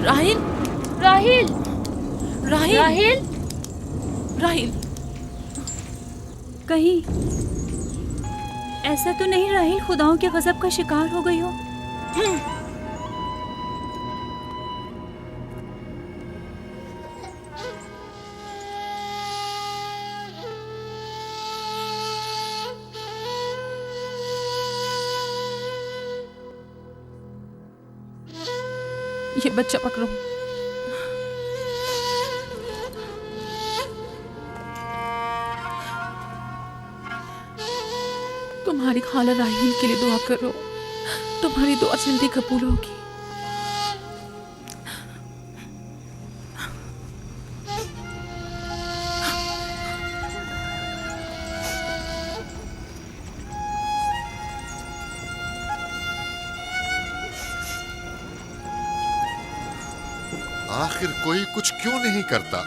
राहिल, राहिल, राहिल, राहिल, राहिल। कहीं ऐसा तो नहीं राहिल खुदाओं के गजब का शिकार हो गई हो? ये बच्चा पकड़ो। तुम्हारी खाला राहिल के लिए दुआ करो, तुम्हारी दुआ जल्दी कबूल होगी। आखिर कोई कुछ क्यों नहीं करता?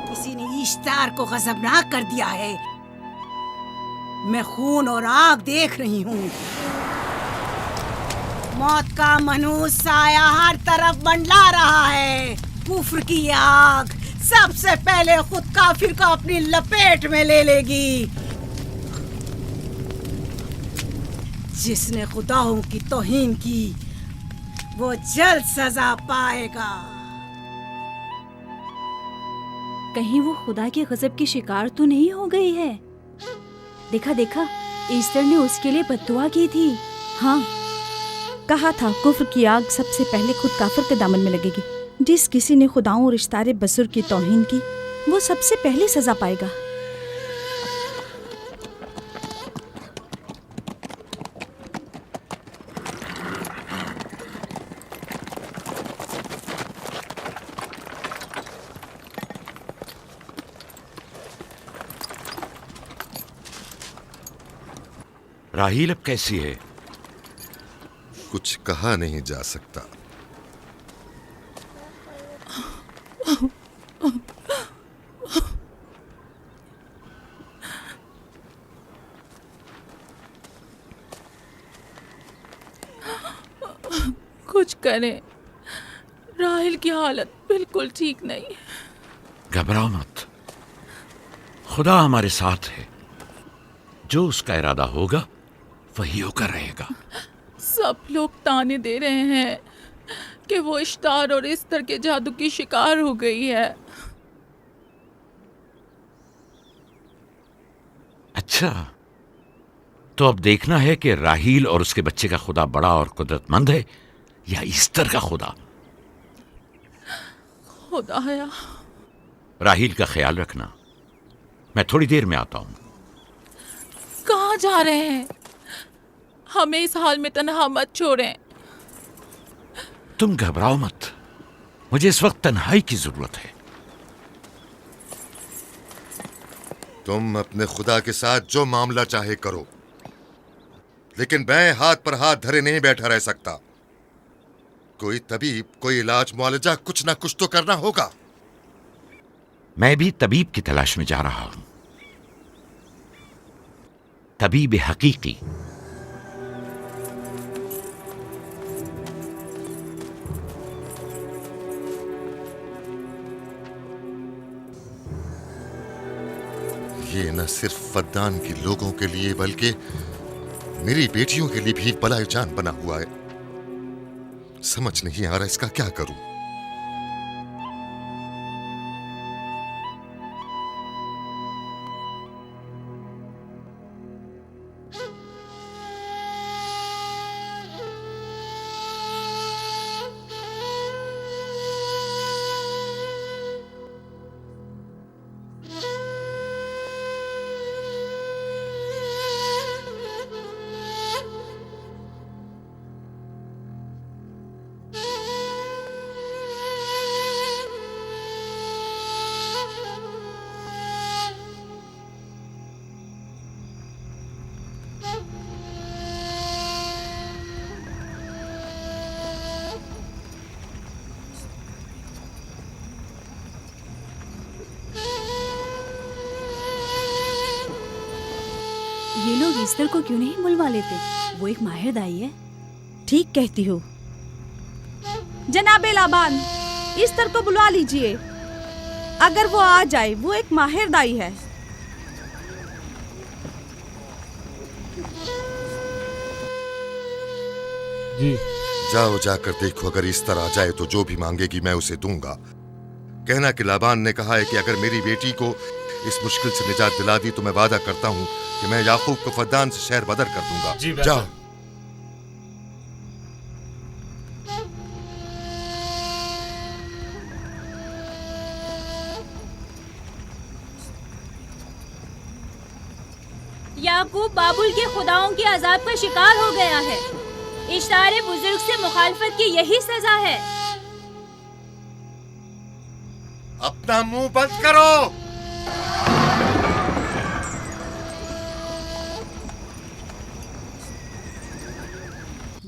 किसी ने इश्तार को गजबनाक कर दिया है। मैं खून और आग देख रही हूँ। मौत का मनहूस साया हर तरफ मंडला रहा है। कुफ्र की आग सबसे पहले खुद काफिर को अपनी लपेट में ले लेगी। जिसने खुदाओं की तौहीन की वो जल्द सजा पाएगा। कहीं वो खुदा के गजब की शिकार तो नहीं हो गई है? देखा देखा, ईस्टर ने उसके लिए बद्दुआ की थी। हाँ, कहा था कुफ्र की आग सबसे पहले खुद काफिर के दामन में लगेगी। जिस किसी ने खुदाओं और इश्तारे बसुर की तौहीन की वो सबसे पहले सजा पाएगा। राहील अब कैसी है? कुछ कहा नहीं जा सकता। कुछ करें, राहिल की हालत बिल्कुल ठीक नहीं। घबराओ मत, खुदा हमारे साथ है। जो उसका इरादा होगा वही होकर रहेगा। सब लोग ताने दे रहे हैं कि वो इश्तार और इस्तर के जादू की शिकार हो गई है। अच्छा, तो अब देखना है कि राहील और उसके बच्चे का खुदा बड़ा और कुदरतमंद है या ईस्टर का खुदा। खुदाया, राहील का ख्याल रखना। मैं थोड़ी देर में आता हूं। कहाँ जा रहे हैं? हमें इस हाल में तन्हा मत छोड़ें। तुम घबराओ मत, मुझे इस वक्त तन्हाई की जरूरत है। तुम अपने खुदा के साथ जो मामला चाहे करो, लेकिन मैं हाथ पर हाथ धरे नहीं बैठा रह सकता। कोई तबीब, कोई इलाज, मुआलजा, कुछ ना कुछ तो करना होगा। मैं भी तबीब की तलाश में जा रहा हूं। तबीब हकीकी। ये न सिर्फ फद्दान के लोगों के लिए बल्कि मेरी बेटियों के लिए भी बलाए जान बना हुआ है। समझ नहीं आ रहा इसका क्या करूं। ये लोग ईस्टर को क्यों नहीं बुलवा लेते? वो एक माहिर दाई है। ठीक कहती हो। जनाबे लाबान, ईस्टर को बुलवा लीजिए। अगर वो आ जाए, वो एक माहिर दाई है। जी। जाओ जाकर देखो, अगर इस तरह आ जाए तो जो भी मांगेगी मैं उसे दूंगा। कहना कि लाबान ने कहा है कि अगर मेरी बेटी को इस मुश्किल से निजात दिला दी तो मैं वादा करता हूँ कि मैं याकूब को फद्दान से शहर बदर कर दूंगा। जाओ। याकूब बाबुल के खुदाओं के अजाब का शिकार हो गया है। इश्तारे बुजुर्ग से मुखालफत की यही सजा है। अपना मुंह बंद करो।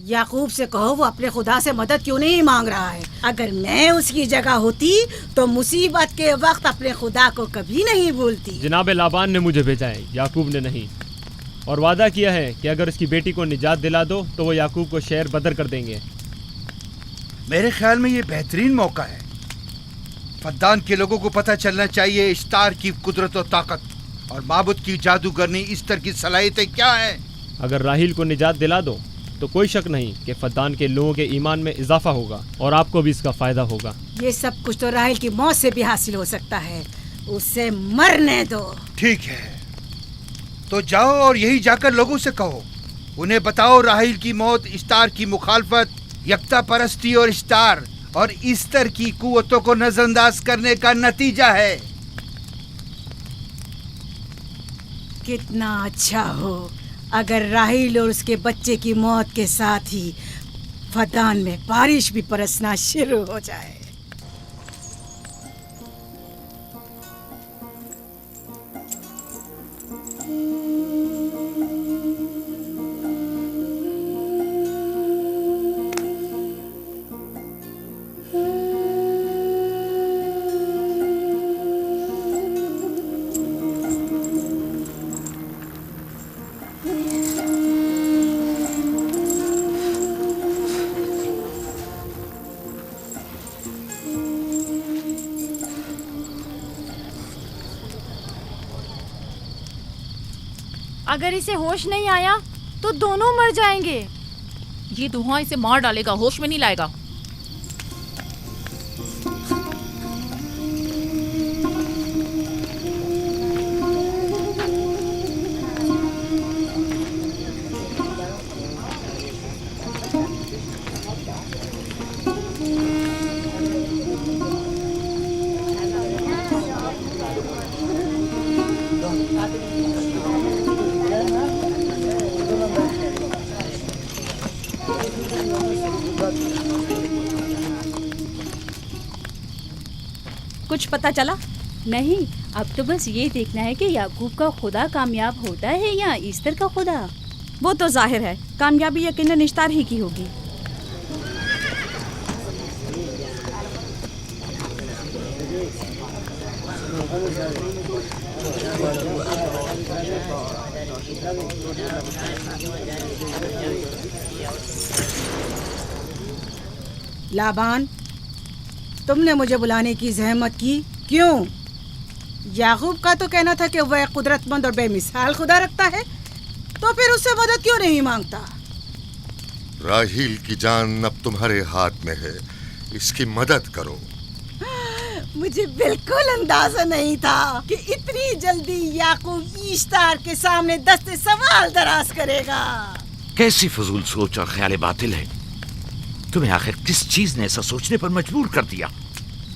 याकूब से कहो वो अपने खुदा से मदद क्यों नहीं मांग रहा है। अगर मैं उसकी जगह होती तो मुसीबत के वक्त अपने खुदा को कभी नहीं भूलती। जनाब लाबान ने मुझे भेजा है, याकूब ने नहीं, और वादा किया है कि अगर उसकी बेटी को निजात दिला दो तो वो याकूब को शहर बदर कर देंगे। मेरे ख्याल में ये बेहतरीन मौका है। फद्दान के लोगों को पता चलना चाहिए इश्तार की कुदरत और ताकत और माबुद की जादूगरनी ईस्टर की सलाहियतें क्या हैं। अगर राहील को निजात दिला दो तो कोई शक नहीं कि फद्दान के लोगों के ईमान में इजाफा होगा और आपको भी इसका फायदा होगा। ये सब कुछ तो राहील की मौत से भी हासिल हो सकता है। उसे मरने दो। ठीक है, तो जाओ और यही जाकर लोगों से कहो, उन्हें बताओ राहील की मौत इश्तार की मुखालफत, यकता परस्ती और इश्तार और ईस्टर की कुव्वतों को नजरअंदाज करने का नतीजा है। कितना अच्छा हो अगर राहील और उसके बच्चे की मौत के साथ ही फद्दान में बारिश भी बरसना शुरू हो जाए। अगर इसे होश नहीं आया तो दोनों मर जाएंगे। ये धुआं इसे मार डालेगा, होश में नहीं लाएगा। कुछ पता चला? नहीं, अब तो बस ये देखना है कि याकूब का खुदा कामयाब होता है या ईस्टर का खुदा। वो तो जाहिर है कामयाबी यकीनन इश्तार ही की होगी। लाबान, तुमने मुझे बुलाने की जहमत की क्यों? याकूब का तो कहना था कि वह कुदरतमंद और बेमिसाल खुदा रखता है, तो फिर उससे मदद क्यों नहीं मांगता? राहील की जान अब तुम्हारे हाथ में है, इसकी मदद करो। मुझे बिल्कुल अंदाजा नहीं था कि इतनी जल्दी याकूब ईश्तार के सामने दस्ते सवाल दराज करेगा। कैसी फजूल सोच और ख्याल बातिल है। तुम्हें आखिर किस चीज ने ऐसा सोचने पर मजबूर कर दिया?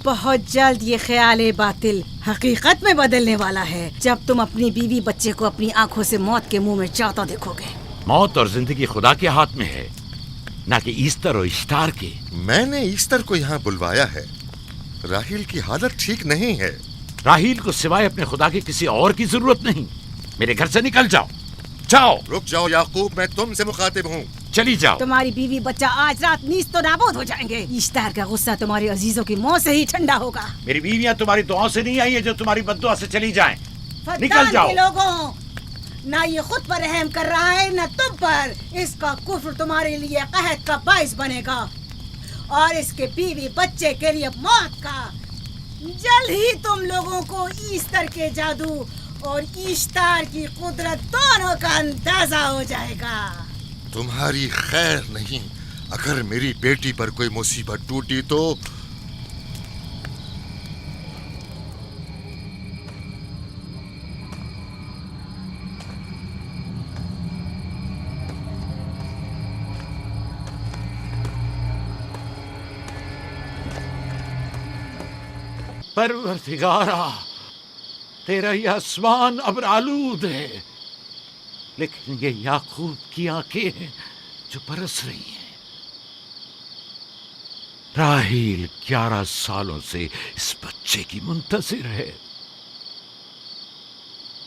बहुत जल्द ये ख्याल बातिल हकीकत में बदलने वाला है, जब तुम अपनी बीवी बच्चे को अपनी आंखों से मौत के मुंह में जाता देखोगे। मौत और जिंदगी खुदा के हाथ में है, ना कि ईस्टर और इश्तार के। मैंने ईस्टर को यहाँ बुलवाया है। राहील की हालत ठीक नहीं है। राहील को सिवाय अपने खुदा के किसी और की जरूरत नहीं। मेरे घर से निकल जाओ। जाओ। रुक जाओ याकूब, मैं तुमसे मुखातिब हूँ। चली जाओ। तुम्हारी बीवी बच्चा आज रात नीज तो नाबूद हो जाएंगे। इश्तार का गुस्सा तुम्हारे अजीजों की मौत से ही ठंडा होगा। मेरी बीवियां तुम्हारी दुआओं से नहीं आई है जो तुम्हारी बद्दुआ से चली जाएं। निकल जाओ। लोगों, ना ये खुद पर रहम कर रहा है न तुम पर। इसका कुफ्र तुम्हारे लिए कहत का बाइस बनेगा और इसके बीवी बच्चे के लिए मौत का। जल्द ही तुम लोगों को ईस्टर के जादू और ईस्टर की कुदरत दोनों का अंदाजा हो जाएगा। तुम्हारी खैर नहीं, अगर मेरी बेटी पर कोई मुसीबत टूटी तो परवरदिगारा, तेरा ये आसमान अब आलूद है, लेकिन ये याकूब की आंखें हैं जो बरस रही हैं। राहील 11 सालों से इस बच्चे की मुंतजिर है।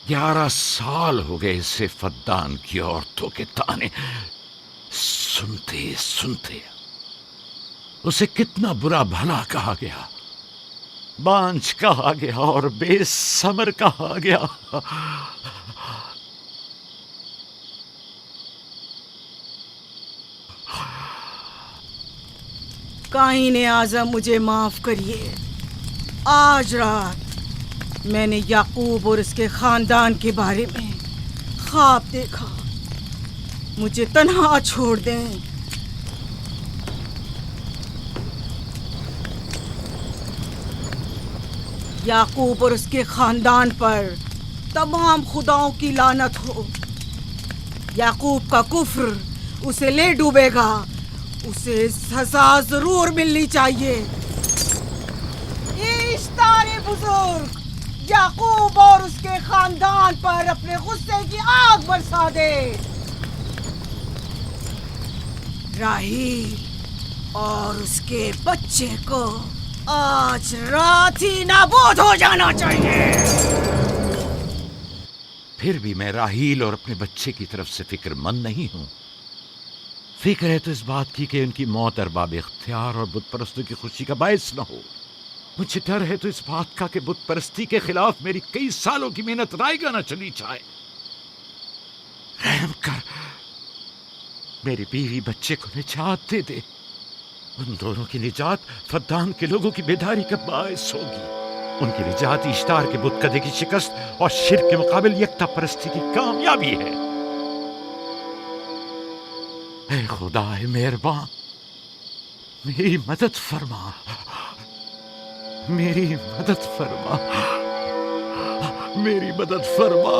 11 साल हो गए इसे फद्दान की औरतों के ताने सुनते सुनते। उसे कितना बुरा भला कहा गया, बांझ कहा गया और बेसमर कहा गया। काईन आज़म, मुझे माफ करिए। आज रात मैंने याकूब और उसके खानदान के बारे में ख्वाब देखा। मुझे तन्हा छोड़ दें। याकूब और उसके खानदान पर तमाम खुदाओं की लानत हो। याकूब का कुफ्र उसे ले डूबेगा। उसे सजा जरूर मिलनी चाहिए। इश्तारे बुजुर्ग, याकूब और उसके खानदान पर अपने गुस्से की आग बरसा दे। राहील और उसके बच्चे को आज रात ही नाबूद हो जाना चाहिए। फिर भी मैं राहील और अपने बच्चे की तरफ से फिक्रमंद नहीं हूं। फिक्र है तो इस बात की कि उनकी मौत अरबाब इख्तियार और बुत परस्तों की खुशी का बायस न हो। मुझे डर है तो इस बात का कि बुत परस्ती के खिलाफ मेरी कई सालों की मेहनत रायगा न चली जाए। रहम कर, मेरी बीवी बच्चे को निजात दे दे। उन दोनों की निजात फद्दान के लोगों की बेदारी का बायस होगी। उनकी निजात इश्तार के बुत कदे की शिकस्त और शिर्क के मुकाबिल यकता परस्ती की कामयाबी है। ऐ खुदा है मेहरबान, मेरी मदद फरमा, मेरी मदद फरमा, मेरी मदद फरमा।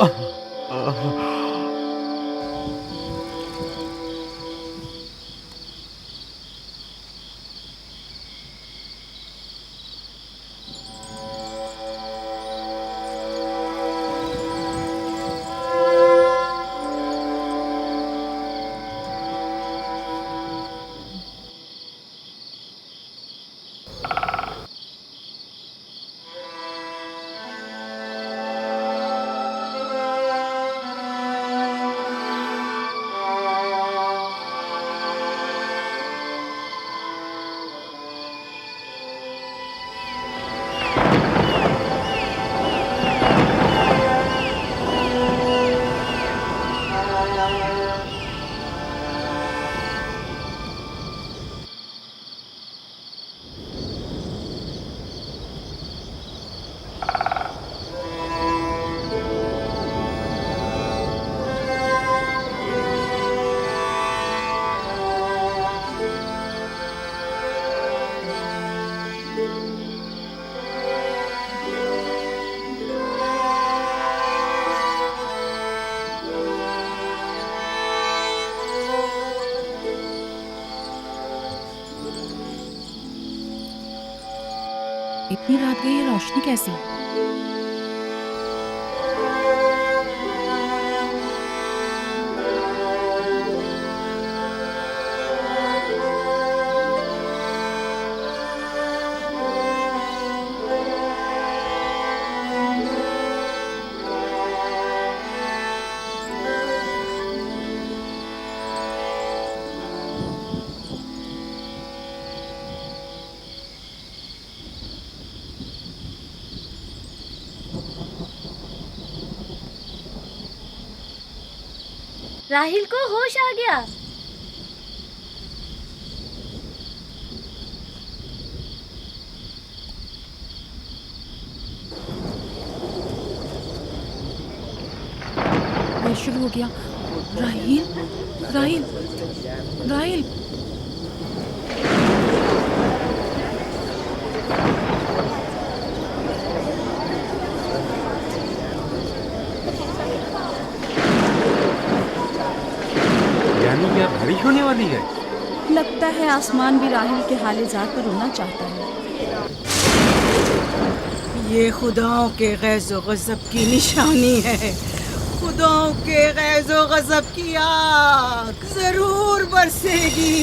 इतनी रात गई, ये रोशनी कैसी? राहिल को होश आ गया। ये शुरू हो गया। राहिल, राहिल, राहिल। यानी क्या बारिश होने वाली है? लगता है आसमान भी राहिल के हाल-ए-ज़ार पर रोना चाहता है। ये खुदाओं के गैज़ो गज़ब की निशानी है। खुदाओं के गैज़ो गज़ब की आग जरूर बरसेगी।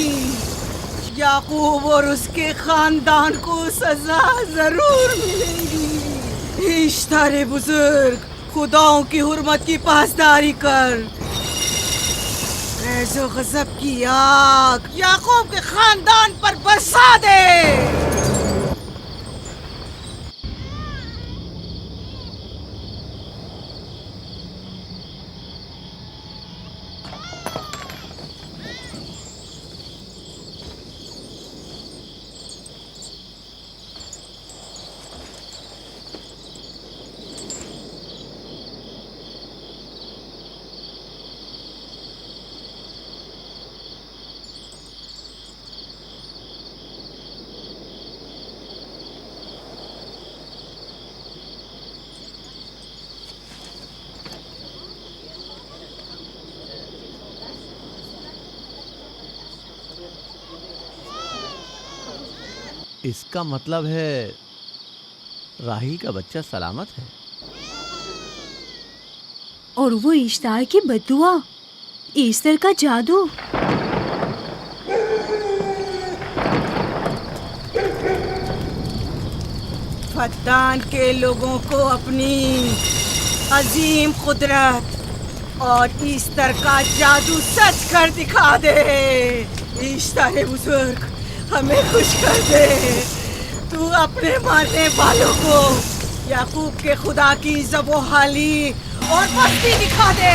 याकूब और उसके खानदान को सजा जरूर मिलेगी। इश्तारे बुजुर्ग, खुदाओं की हुर्मत की पासदारी कर। गैज़ो गज़ब की आग याकूब के खानदान पर बरसा दे। इसका मतलब है राहिल का बच्चा सलामत है। और वो इश्तार की बद्दुआ, ईस्टर का जादू। फद्दान के लोगों को अपनी अजीम कुदरत और ईस्टर का जादू सच कर दिखा दे। ईस्टर बुजुर्ग, हमें खुश कर दे। तू अपने मारने वालों को याकूब के खुदा की ज़बोहाली और मस्ती दिखा दे।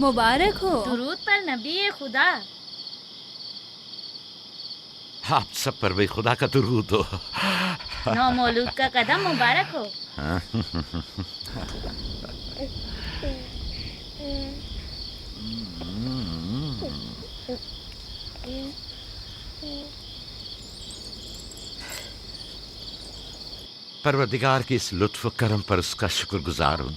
मुबारक हो। दुरूद पर नबी खुदा। आप सब पर भी खुदा का दुरूद हो। नौ मौलूद का कदम मुबारक हो। परवरदिगार की इस लुत्फ करम पर उसका शुक्रगुजार हूँ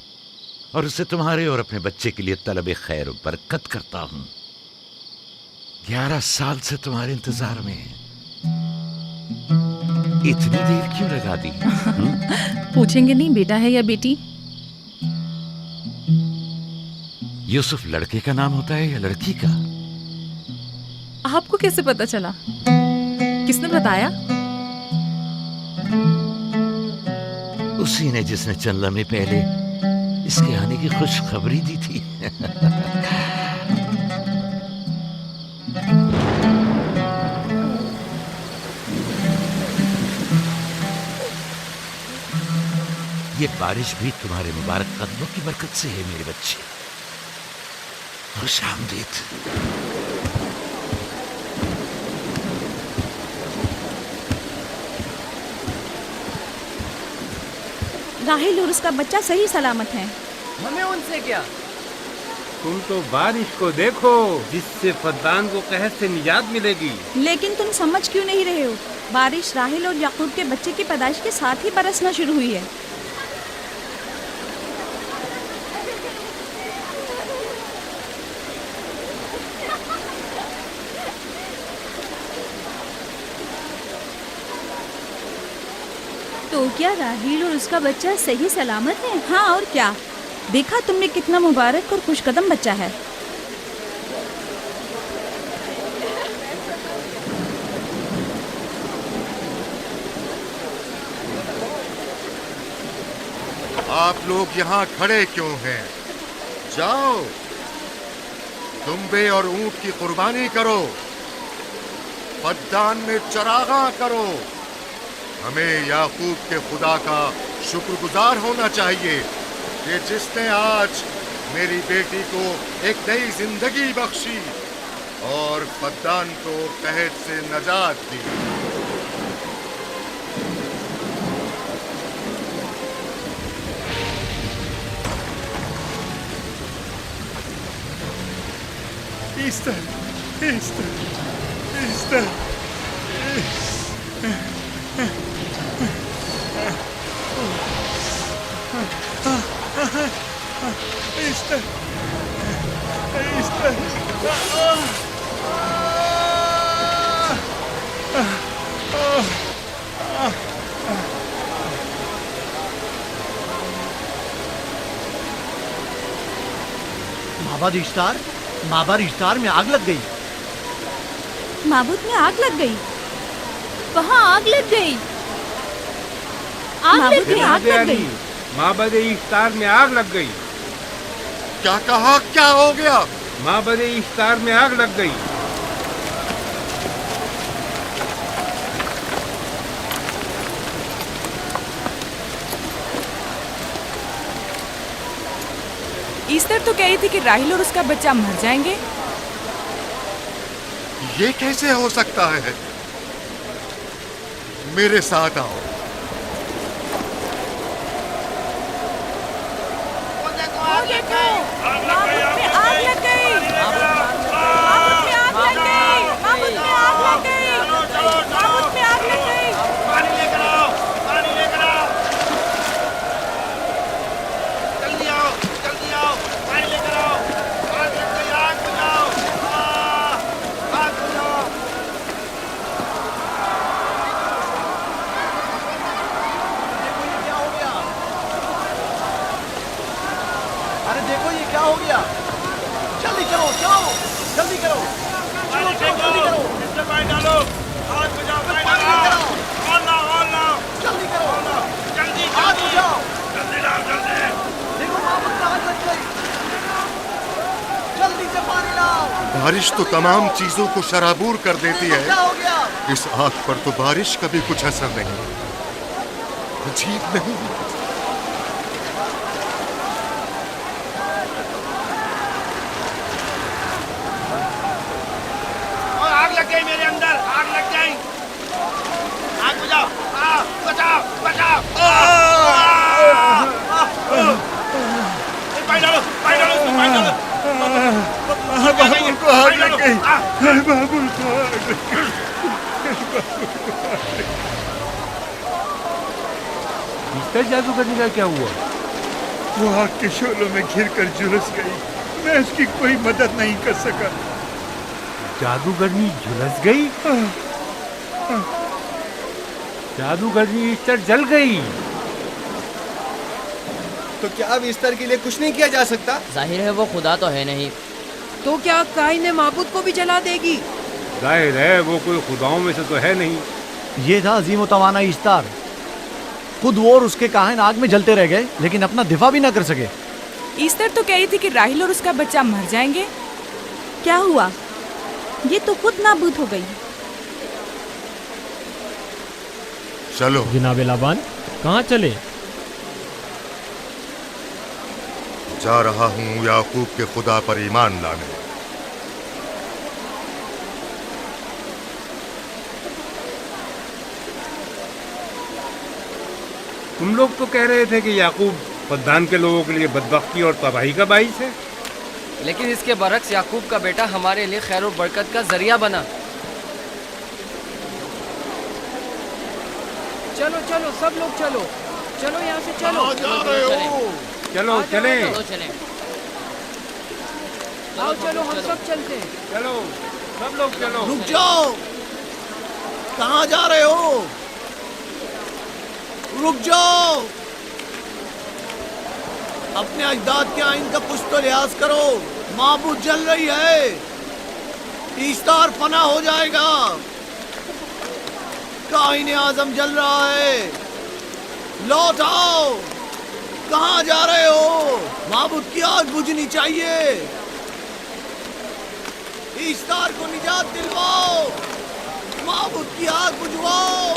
और उसे तुम्हारे और अपने बच्चे के लिए तलब खैर और बरकत करता हूँ। 11 साल से तुम्हारे इंतजार में है। इतनी देर क्यों लगा दी? पूछेंगे नहीं बेटा है या बेटी? यूसुफ लड़के का नाम होता है या लड़की का? आपको कैसे पता चला? किसने बताया? उसी ने जिसने चंद लम्हे पहले इसके आने की खुशखबरी दी थी। ये बारिश भी तुम्हारे मुबारक कदमों की बरकत से है मेरे बच्चे। खुश आमदीद। राहिल और उसका बच्चा सही सलामत हैं। हमें उनसे क्या? तुम तो बारिश को देखो, जिससे फद्दान को कहर से निजात मिलेगी। लेकिन तुम समझ क्यों नहीं रहे हो? बारिश राहिल और याकूब के बच्चे की पैदाइश के साथ ही बरसना शुरू हुई है। तो क्या राहिल और उसका बच्चा सही सलामत है? हाँ और क्या, देखा तुमने कितना मुबारक और खुशकदम बच्चा है। आप लोग यहाँ खड़े क्यों हैं? जाओ, दुम्बे और ऊंट की कुर्बानी करो, फद्दान में चरागा करो। हमें याकूब के खुदा का शुक्रगुजार होना चाहिए कि जिसने आज मेरी बेटी को एक नई जिंदगी बख्शी और फद्दान को कहर से नजात दी। Easter, Easter, Easter. Easter, Easter. माबाद इश्तार, माबाद इश्तार में आग लग गई। माबूद में आग लग गई? वहाँ आग लग गई। माबूद में आग लग गई। माबद इफ्तार में आग लग गई। क्या कहा? क्या हो गया? माबद इफ्तार में आग लग गई। ईस्टर तो कह रही थी कि राहिल और उसका बच्चा मर जाएंगे। ये कैसे हो सकता है? मेरे साथ आओ। बारिश तो तमाम चीजों को शराबूर कर देती है, इस आग पर तो बारिश का भी कुछ असर नहीं। अजीब नहीं? और आग लग गई मेरे अंदर, आग लग गई। आग बुझाओ, बचाओ, बचाओ। पानी डालो, पानी डालो, पानी डालो। बाबुल को आग लग गई। बाबुल को आग लग गई। ईस्टर जादूगरनी का क्या हुआ? वो आग के शोलों में घिरकर झुलस गई। मैं उसकी कोई मदद नहीं कर सका। जादूगरनी झुलस गई? जादूगरनी ईस्टर जल गई। तो क्या अब ईस्टर के लिए कुछ नहीं किया जा सकता? जाहिर है वो खुदा तो है नहीं। तो क्या काइन माबूद को भी जला देगी? जाहिर है वो कोई खुदाओं में से तो है नहीं। ये था अजीम व तवाना इश्तार। खुद वो और उसके काहिन आग में जलते रह गए, लेकिन अपना दिफा भी ना कर सके। ईस्टर तो कह रही थी कि राहिल और उसका बच्चा मर जाएंगे। क्या हुआ? ये तो खुद नाबूद हो गई। चलो जनाब लाबान, कहाँ चले? जा रहा हूँ याकूब के खुदा पर ईमान लाने। तुम लोग तो कह रहे थे कि याकूब फद्दान के लोगों के लिए बदबख्ती और तबाही का बाइस है। लेकिन इसके बरक्स याकूब का बेटा हमारे लिए खैर और बरकत का जरिया बना। चलो चलो सब लोग चलो, चलो यहाँ से चलो। चलो चले, आओ चलो हम सब चलते हैं। चलो सब लोग चलो। रुक जाओ, कहाँ जा रहे हो? रुक जाओ, अपने अजदाद के आइन का कुछ तो लिहाज करो। माबूद जल रही है, ईस्तार फना हो जाएगा। काइन आजम जल रहा है, लौट आओ। कहाँ जा रहे हो? माबूद की आग बुझनी चाहिए। ईस्तार को निजात दिलवाओ, माबूद की आग बुझवाओ।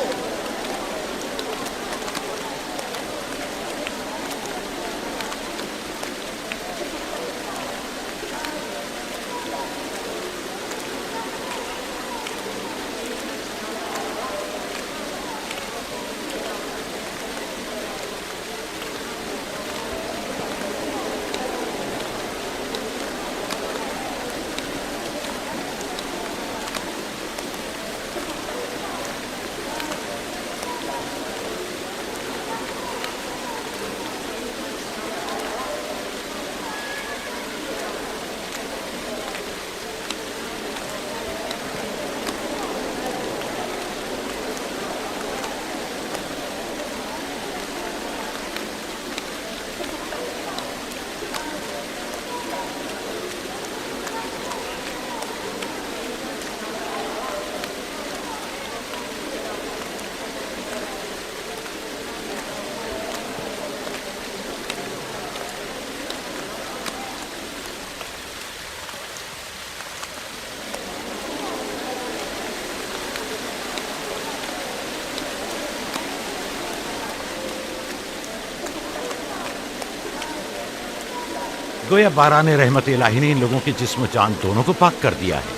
गोया बाराने रहमत इलाही ने इन लोगों के जिस्म जान दोनों को पाक कर दिया है।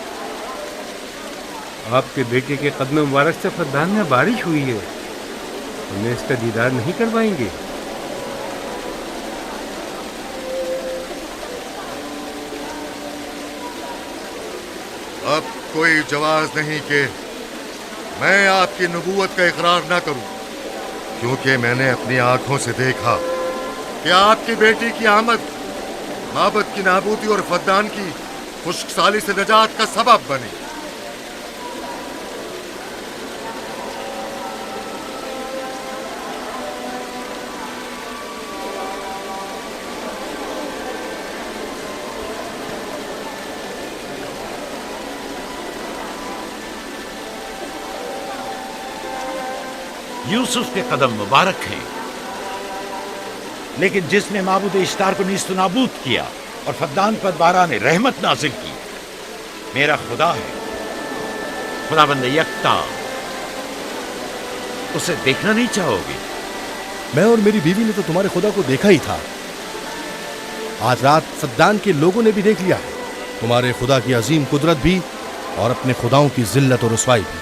आपके बेटे के कदम मुबारक से फद्दान में बारिश हुई है, हमें इसका दीदार नहीं करवाएंगे? अब कोई जवाज नहीं कि मैं आपकी नबूवत का इकरार ना करूं, क्योंकि मैंने अपनी आंखों से देखा कि आपकी बेटी की आमद माबद की नाबूदी और फद्दान की खुश्कसाली से निजात का सबब बनी। यूसुफ के कदम मुबारक हैं, लेकिन जिसने माबूद इश्तार को नीस्त नाबूद किया और फद्दान पर बारा ने रहमत नाजिल की, मेरा खुदा है, खुदाबंद यकता। उसे देखना नहीं चाहोगे? मैं और मेरी बीवी ने तो तुम्हारे खुदा को देखा ही था। आज रात फद्दान के लोगों ने भी देख लिया है तुम्हारे खुदा की अजीम कुदरत भी और अपने खुदाओं की जिल्लत और रुसवाई भी।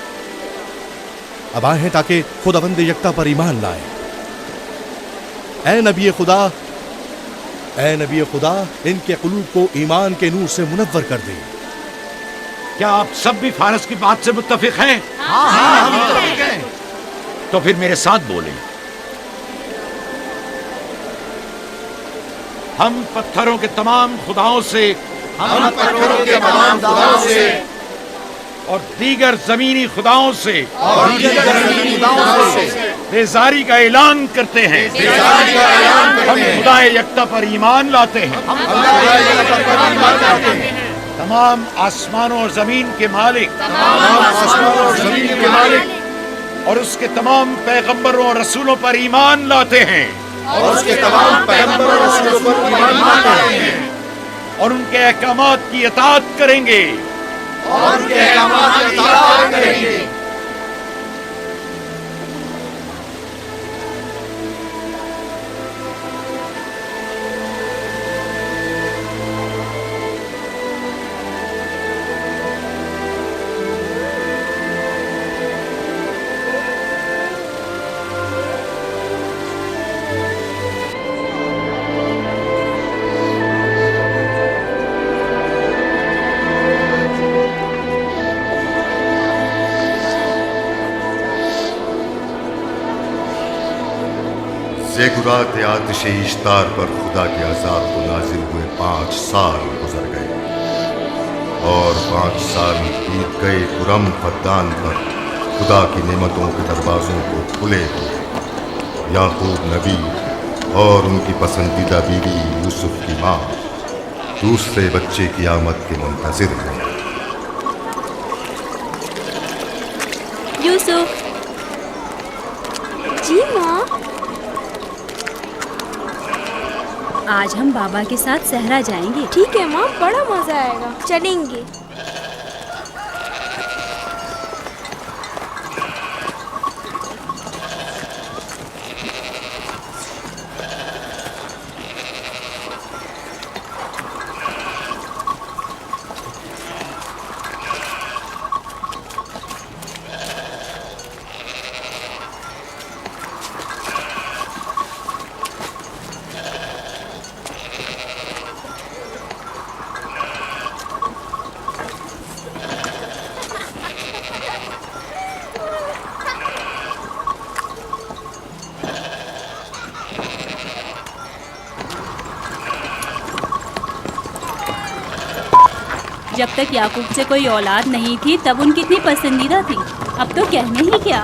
अब आए हैं ताकि खुदाबंद यकता पर ईमान लाए। ऐ नबी खुदा, इनके कुलूब को ईमान के नूर से मुनव्वर कर दे। क्या आप सब भी फारस की बात से मुत्तफिक हैं? हाँ, हम मुत्तफिक हैं। तो फिर मेरे साथ बोलें। हम पत्थरों के तमाम खुदाओं से और दीगर जमीनी खुदाओं से बेजारी का ऐलान करते हैं। हम खुदाए यकता पर ईमान लाते हैं। तमाम आसमानों और जमीन के मालिक और उसके तमाम पैगंबरों और रसूलों पर ईमान लाते हैं और उनके अहकामात की इताअत करेंगे। बेगुरात आतिशे इश्तार पर खुदा के अजाब को नाजिल हुए 5 साल गुजर गए और 5 साल बीत गए खुरम फद्दान पर खुदा की नेमतों के दरवाजों को खुले हुए। याकूब नबी और उनकी पसंदीदा बीवी यूसुफ की माँ दूसरे बच्चे की आमद के मुंतजिर हैं। यूसुफ। जी माँ। आज हम बाबा के साथ सहरा जाएंगे। ठीक है माँ, बड़ा मजा आएगा, चलेंगे। जब तक याकूब से कोई औलाद नहीं थी तब उनकी इतनी पसंदीदा थी, अब तो कहने ही क्या।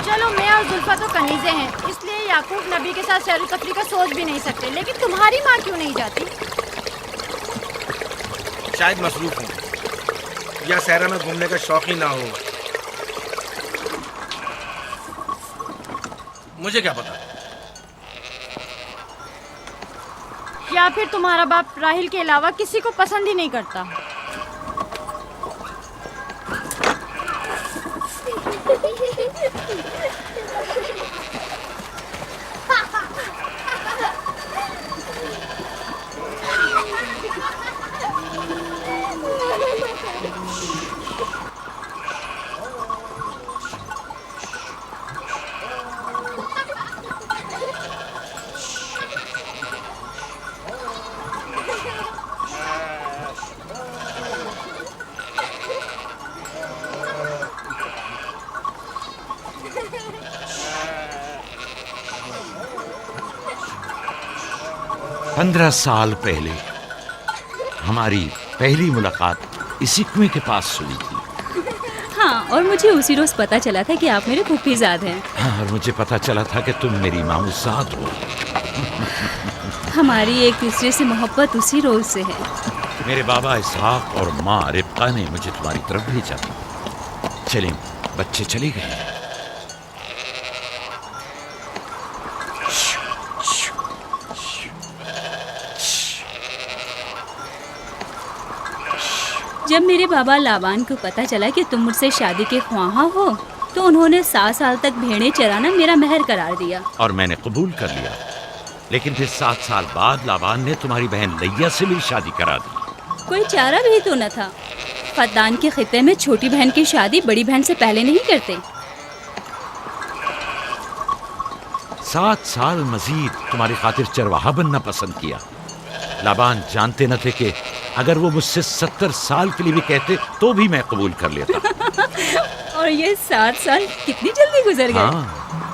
चलो, मैं और जुल्फा तो कनीज़े हैं, इसलिए याकूब नबी के साथ सैर तफरी का सोच भी नहीं सकते। लेकिन तुम्हारी माँ क्यों नहीं जाती? शायद मसरूफ हूँ या सहरा में घूमने का शौक ही ना हो, मुझे क्या पता। या फिर तुम्हारा बाप राहिल के अलावा किसी को पसंद ही नहीं करता। पंद्रह साल पहले हमारी पहली मुलाकात इसी कुएं के पास हुई थी। हाँ, और मुझे उसी रोज पता चला था कि आप मेरे फूफीजाद हैं। हाँ, और मुझे पता चला था कि तुम मेरी मामूजाद हो। हमारी एक दूसरे से मोहब्बत उसी रोज से है। मेरे बाबा इसहाक और माँ रिब्का ने मुझे तुम्हारी तरफ भेजा था। चलें, बच्चे चले गए। जब मेरे बाबा लाबान को पता चला कि तुम मुझसे शादी के ख्वाहा हो तो उन्होंने 7 साल तक भेड़ें चराना मेरा महर करार दिया। और मैंने कबूल कर लिया। लेकिन फिर 7 साल बाद लाबान ने तुम्हारी बहन लैया से मेरी शादी करा दी। कोई चारा भी तो न था। फद्दान के खित्ते में छोटी बहन की शादी बड़ी बहन से पहले नहीं करते। 7 साल मजीद तुम्हारी खातिर चरवाहा बनना पसंद किया। लाबान जानते न थे कि अगर वो मुझसे 70 साल के लिए भी कहते तो भी मैं कबूल कर लेता। और ये 7 साल कितनी जल्दी गुजर गए। हाँ,